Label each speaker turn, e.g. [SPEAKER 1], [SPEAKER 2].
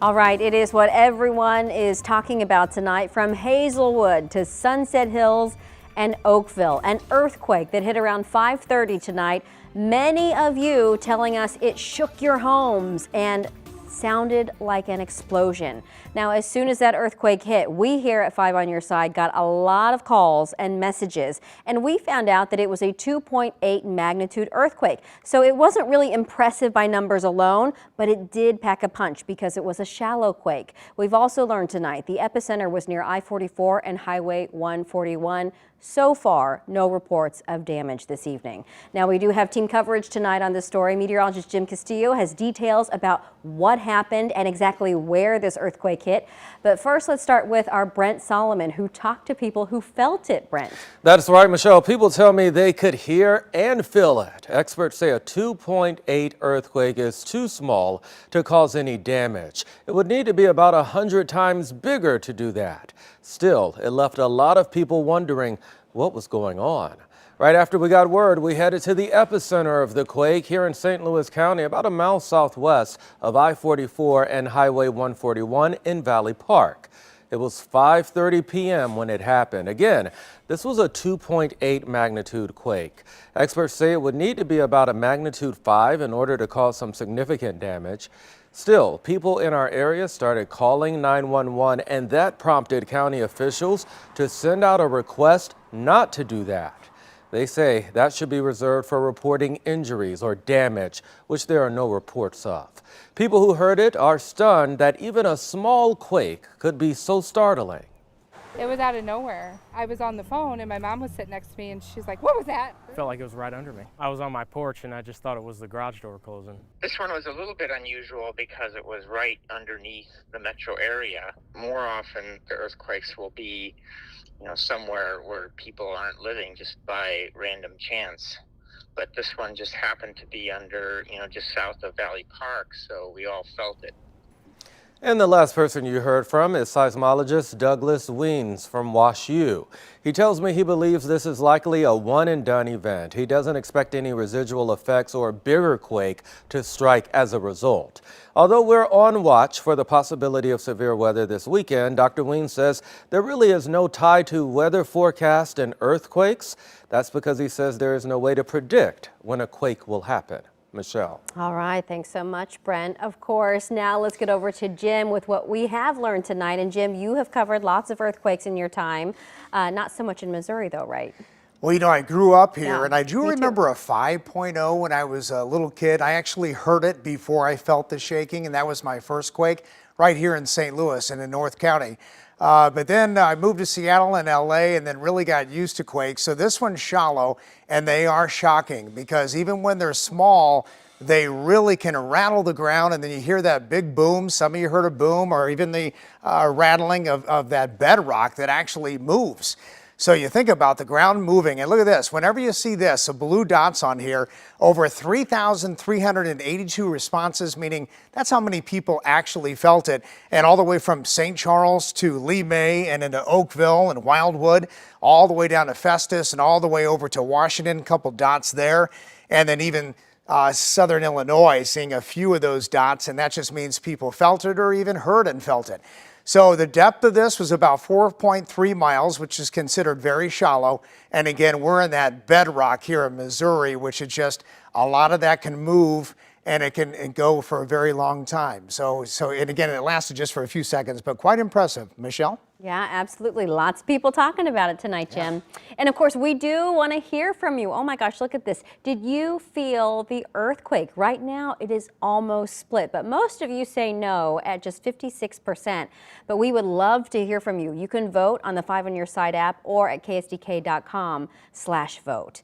[SPEAKER 1] All right, it is what everyone is talking about tonight, from Hazelwood to Sunset Hills and Oakville. An earthquake that hit around 5:30 tonight. Many of you telling us it shook your homes and sounded like an explosion. Now, as soon as that earthquake hit, we here at 5 on Your Side got a lot of calls and messages, and we found out that it was a 2.8 magnitude earthquake. So it wasn't really impressive by numbers alone, but it did pack a punch because it was a shallow quake. We've also learned tonight the epicenter was near I-44 and Highway 141. So far, no reports of damage this evening. Now, we do have team coverage tonight on this story. Meteorologist Jim Castillo has details about what happened and exactly where this earthquake hit. But first, let's start with our Brent Solomon, who talked to people who felt it. Brent.
[SPEAKER 2] That's right, Michelle. People tell me they could hear and feel it. Experts say a 2.8 earthquake is too small to cause any damage. It would need to be about 100 times bigger to do that. Still, it left a lot of people wondering what was going on. Right after we got word, we headed to the epicenter of the quake here in St. Louis County, about a mile southwest of I-44 and Highway 141 in Valley Park. It was 5:30 p.m. when it happened. Again, this was a 2.8 magnitude quake. Experts say it would need to be about a magnitude 5 in order to cause some significant damage. Still, people in our area started calling 911, and that prompted county officials to send out a request not to do that. They say that should be reserved for reporting injuries or damage, which there are no reports of. People who heard it are stunned that even a small quake could be so startling.
[SPEAKER 3] It was out of nowhere. I was on the phone and my mom was sitting next to me and she's like, "What was that?"
[SPEAKER 4] It felt like it was right under me. I was on my porch and I just thought it was the garage door closing.
[SPEAKER 5] This one was a little bit unusual because it was right underneath the metro area. More often the earthquakes will be, somewhere where people aren't living just by random chance. But this one just happened to be under, just south of Valley Park, so we all felt it.
[SPEAKER 2] And the last person you heard from is seismologist Douglas Weens from WashU. He tells me he believes this is likely a one-and-done event. He doesn't expect any residual effects or a bigger quake to strike as a result. Although we're on watch for the possibility of severe weather this weekend, Dr. Weens says there really is no tie to weather forecast and earthquakes. That's because he says there is no way to predict when a quake will happen. Michelle.
[SPEAKER 1] All right, thanks so much, Brent. Of course, now let's get over to Jim with what we have learned tonight. And Jim, you have covered lots of earthquakes in your time. Not so much in Missouri, though, right?
[SPEAKER 6] Well, I grew up here,
[SPEAKER 1] Yeah,
[SPEAKER 6] and I do remember a 5.0 when I was a little kid. I actually heard it before I felt the shaking, and that was my first quake right here in St. Louis and in North County. But then I moved to Seattle and LA and then really got used to quakes. So this one's shallow, and they are shocking because even when they're small, they really can rattle the ground, and then you hear that big boom. Some of you heard a boom, or even the rattling of that bedrock that actually moves. So you think about the ground moving, and look at this. Whenever you see this, the blue dots on here, over 3,382 responses, meaning that's how many people actually felt it. And all the way from St. Charles to Lee May and into Oakville and Wildwood, all the way down to Festus and all the way over to Washington, a couple dots there. And then even Southern Illinois, seeing a few of those dots, and that just means people felt it or even heard and felt it. So the depth of this was about 4.3 miles, which is considered very shallow. And again, we're in that bedrock here in Missouri, which is just a lot of that can move and it can go for a very long time. And again, it lasted just for a few seconds, but quite impressive. Michelle?
[SPEAKER 1] Yeah, absolutely. Lots of people talking about it tonight, Jim. Yeah. And of course, we do want to hear from you. Oh my gosh, look at this. Did you feel the earthquake? Right now, it is almost split, but most of you say no at just 56%. But we would love to hear from you. You can vote on the 5 on Your Side app or at ksdk.com/vote.